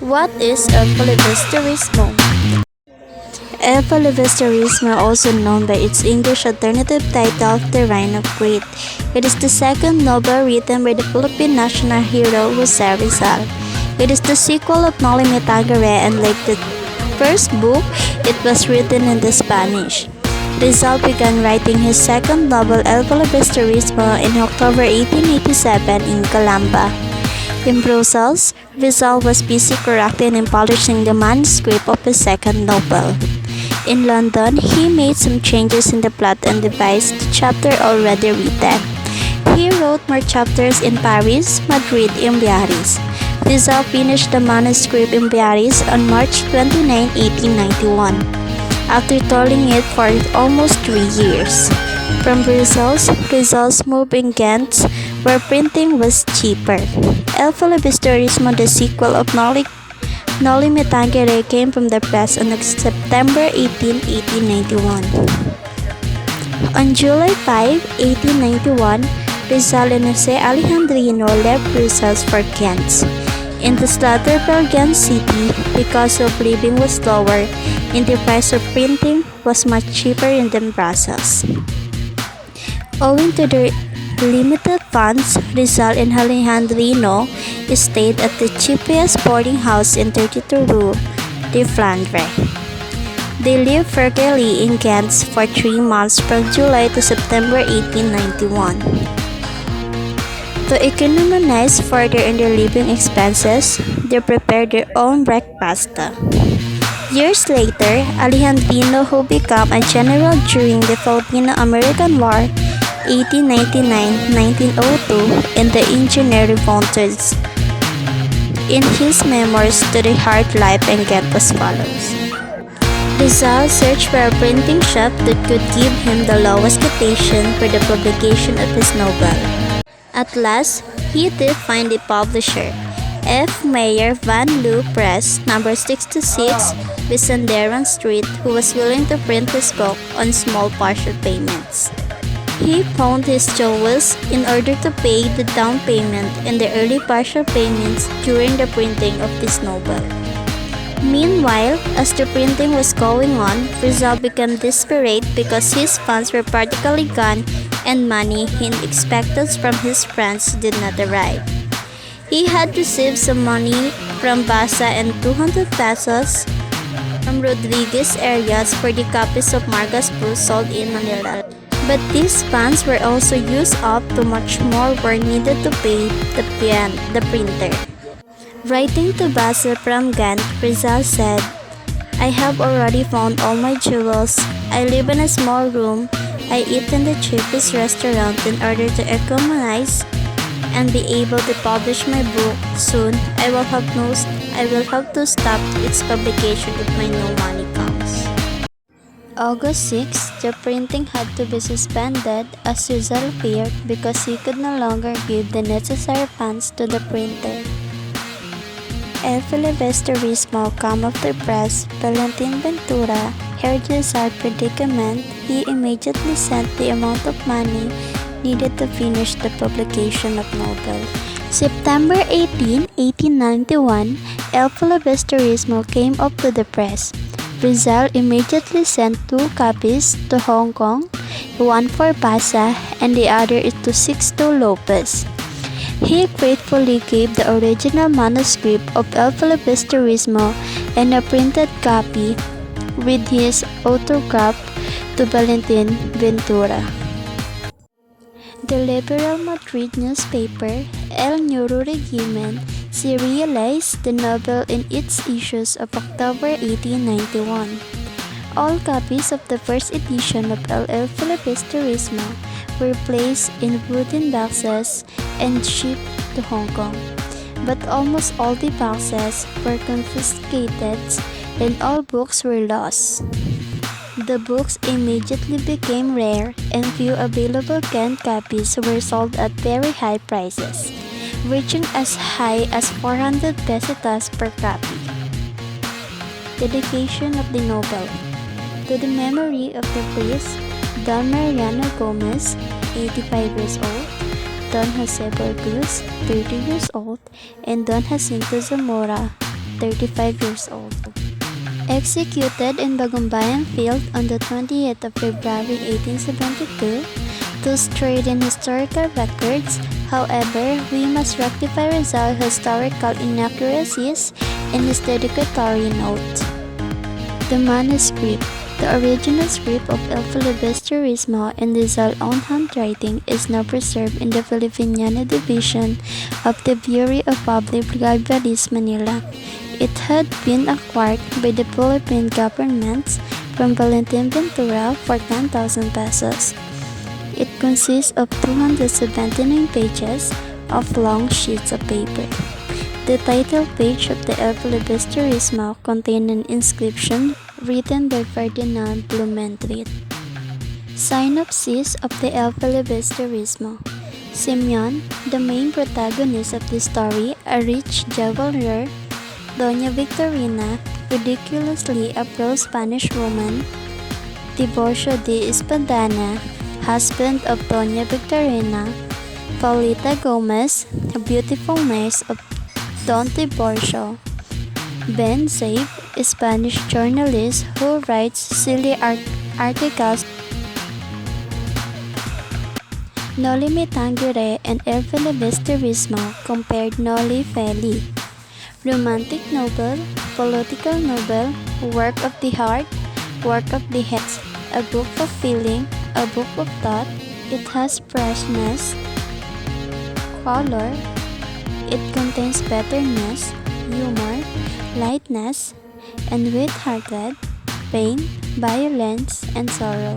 What is el filibusterismo? El filibusterismo, also known by its English alternative title, The Reign of Greed. It is the second novel written by the Philippine national hero Jose Rizal. It is the sequel of Noli Me Tangere, and like the first book, it was written in the Spanish. Rizal began writing his second novel, El Filibusterismo, in October 1887 in Calamba. In Brussels, Rizal was busy correcting and polishing the manuscript of his second novel. In London, he made some changes in the plot and devised the chapter already written. He wrote more chapters in Paris, Madrid, and Biarritz. Rizal finished the manuscript in Biarritz on March 29, 1891, after toiling it for almost 3 years. From Brussels, Rizal's moved in Ghent, where printing was cheaper. El Filibusterismo, the sequel of Noli Me Tangere, came from the press on September 18, 1891. On July 5, 1891, Rizal and Jose Alejandrino left Brussels for Ghent. In the latter Belgian city, because of living was lower and the price of printing was much cheaper than Brussels. Owing to their limited funds, Rizal and Alejandrino stayed at the cheapest boarding house in 32 Rue de Flandre. They lived frugally in Ghent for 3 months from July to September 1891. To economize further in their living expenses, they prepared their own breakfast. Years later, Alejandrino, who became a general during the Filipino-American War, 1899-1902, and the engineer revolts in his memoirs to the hard life in Ghent as follows. Rizal searched for a printing shop that could give him the lowest quotation for the publication of his novel. At last, he did find a publisher, F. Mayer van Loo Press, number 66, Visanderon Street, who was willing to print his book on small partial payments. He pawned his jewels in order to pay the down payment and the early partial payments during the printing of this novel. Meanwhile, as the printing was going on, Rizal became desperate because his funds were practically gone and money he expected from his friends did not arrive. He had received some money from Basa and 200 pesos from Rodriguez Arias for the copies of Margas Books sold in Manila. But these funds were also used up to much more were needed to pay the printer. Writing to Basa from Ghent, Rizal said, "I have already found all my jewels. I live in a small room. I eat in the cheapest restaurant in order to economize and be able to publish my book. Soon, I will have to stop its publication if my no money comes." August 6, the printing had to be suspended as Rizal feared because he could no longer give the necessary funds to the printer. El Filibusterismo came off the press. Valentin Ventura heard Rizal's predicament. He immediately sent the amount of money needed to finish the publication of novel. September 18, 1891, El Filibusterismo came up to the press. Rizal immediately sent 2 copies to Hong Kong, one for Basa and the other to Sixto Lopez. He gratefully gave the original manuscript of El Filibusterismo and a printed copy with his autograph to Valentin Ventura. The liberal Madrid newspaper, El Nuevo Regimen, serialized the novel in its issues of October 1891. All copies of the first edition of El Filibusterismo were placed in wooden boxes and shipped to Hong Kong. But almost all the boxes were confiscated and all books were lost. The books immediately became rare and few available canned copies were sold at very high prices, reaching as high as 400 pesetas per copy. Dedication of the novel. To the memory of the priest, Don Mariano Gomez, 85 years old, Don Jose Burgos, 30 years old, and Don Jacinto Zamora, 35 years old. Executed in Bagumbayan Field on the 20th of February 1872 to straighten historical records. However, we must rectify Rizal's historical inaccuracies in his dedicatory note. The manuscript. The original script of El Filibusterismo in Rizal's own handwriting is now preserved in the Filipiniana Division of the Bureau of Public Libraries, Manila. It had been acquired by the Philippine government from Valentin Ventura for 10,000 pesos. It consists of 279 pages of long sheets of paper. The title page of the El Filibusterismo contained an inscription written by Ferdinand Blumentritt. Synopsis of the El Filibusterismo. Simeon, the main protagonist of the story, a rich jeweler, Doña Victorina, ridiculously a pro-Spanish woman, Tiburcio de Espadana, husband of Doña Victorina, Paulita Gomez, a beautiful nurse of Don Tiburcio, Ben Zabe, a Spanish journalist who writes silly articles, Noli Me Tangere and El Filibusterismo compared Noli Feli. Romantic novel, political novel, work of the heart, work of the head, a book of feeling, a book of thought. It has freshness, color, it contains bitterness, humor, lightness, and wit-hearted, pain, violence, and sorrow.